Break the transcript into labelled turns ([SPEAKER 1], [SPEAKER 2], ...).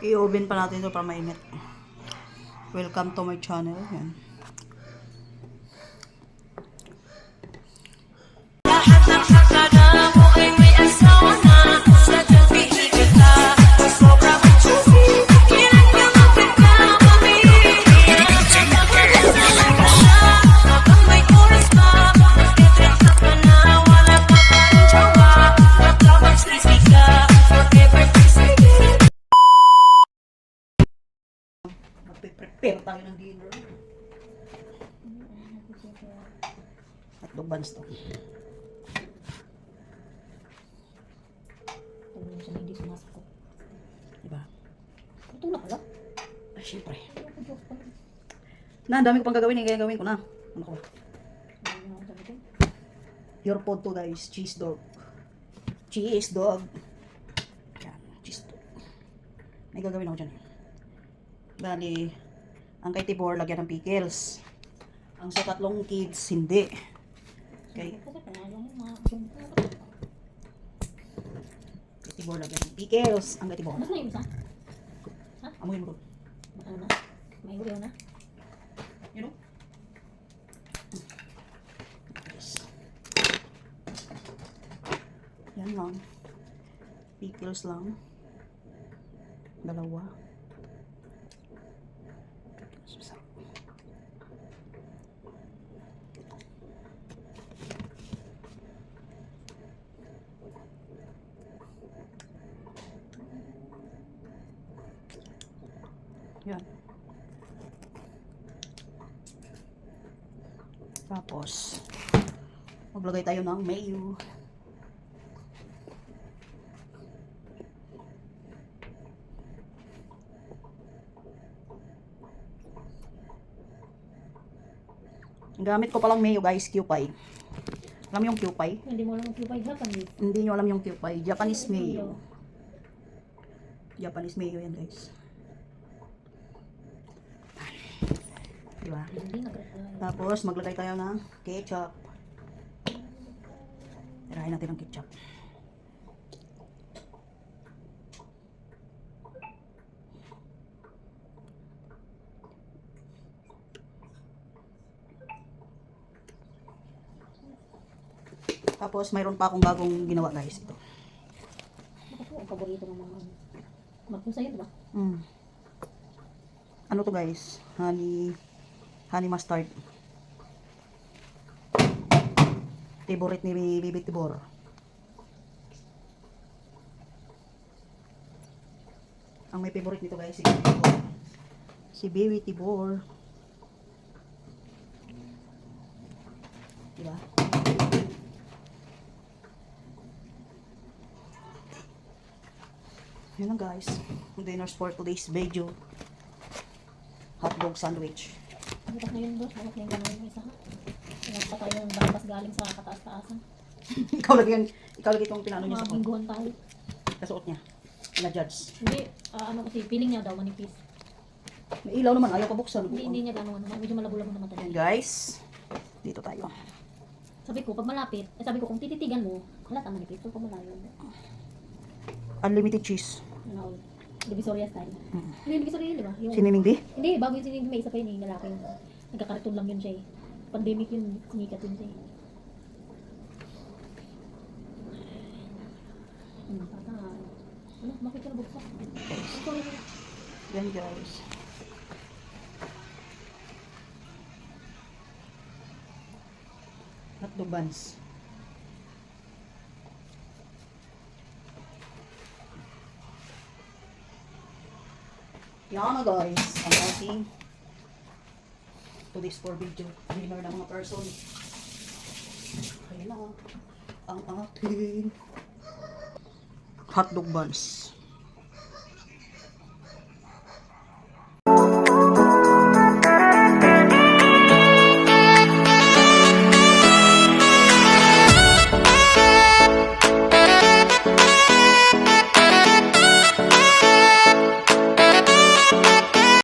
[SPEAKER 1] I-oven pa natin ito para mainit. Welcome to my channel. Yan. Prepare tayo ng dinner. Hotdog buns to.
[SPEAKER 2] Hindi sumasok ko.
[SPEAKER 1] Diba?
[SPEAKER 2] Ito na pala.
[SPEAKER 1] Ay, syempre. Na, ang dami ko pang gagawin eh. Kaya gawin ko na. Ano ko ba? Your food to guys. Cheese dog. Cheese dog. Yan. Cheese dog. May gagawin ako dyan eh. Bali, ang kay Tibor, lagyan ng pickles. Ang sa tatlong kids, hindi. Okay. Kay Tibor, lagyan ng pickles. Ang kay Tibor.
[SPEAKER 2] Ano yung isa? Ha?
[SPEAKER 1] Amoy mo ko.
[SPEAKER 2] Ano na? May uriyaw na?
[SPEAKER 1] You know? Yes. Yan lang. Pickles lang. Dalawa. Yan. Tapos, maglagay tayo ng mayo. Ang gamit ko palang mayo guys, Kewpie. Alam yung Kewpie?
[SPEAKER 2] Hindi mo alam yung Kewpie Japanese.
[SPEAKER 1] Hindi nyo alam yung Kewpie. Japanese mayo. Japanese mayo yan guys. Diba? Tapos, maglagay tayo ng ketchup. Tirahin natin ang ketchup. Tapos, mayroon pa akong bagong ginawa guys. Ito.
[SPEAKER 2] Ito ang paborito ng mga magpusa yun, diba?
[SPEAKER 1] Ano to guys? Honey mustard. Favorite ni Bibi Tibor. Ang may favorite nito guys, si Bibi Tibor. Si Bibi Tibor. Diba? Yun lang guys. Dinners for today's video. Hotdog sandwich.
[SPEAKER 2] Bukas na yun, boss. Bukas na yung gano'n yung isa, ha? Pinagpa tayo ng bangkas galing sa kataas-taasan.
[SPEAKER 1] ikaw lagi itong pinano niya sa kwan.
[SPEAKER 2] Mabingguhan tayo.
[SPEAKER 1] Kasuot niya. Na-judge.
[SPEAKER 2] Hindi, ano kasi, feeling niya daw manipis.
[SPEAKER 1] May ilaw naman, ayaw pa buksan.
[SPEAKER 2] Hindi niya gano'n, medyo malabo-labo naman tayo.
[SPEAKER 1] Ayan guys. Dito tayo.
[SPEAKER 2] Sabi ko, pag malapit, sabi ko, kung tititigan mo, halata manipis. So, kung malayo.
[SPEAKER 1] Unlimited cheese.
[SPEAKER 2] Ano, Divisoria style. Hindi, Divisoria yun, di ba? Yung,
[SPEAKER 1] Siniming di?
[SPEAKER 2] hindi, bago yung sinigin, may isa pa yun eh, lalaki yun. Nagkakariton lang yun siya eh. Pandemic yun, sinikat yun siya eh. Patay. Ano, bakit ka nabuksak?
[SPEAKER 1] Yan guys. Hotdog buns. Yan na guys. Ang ating today's for video. Dinner ng mga person. Ayan na. Ang ating hotdog buns.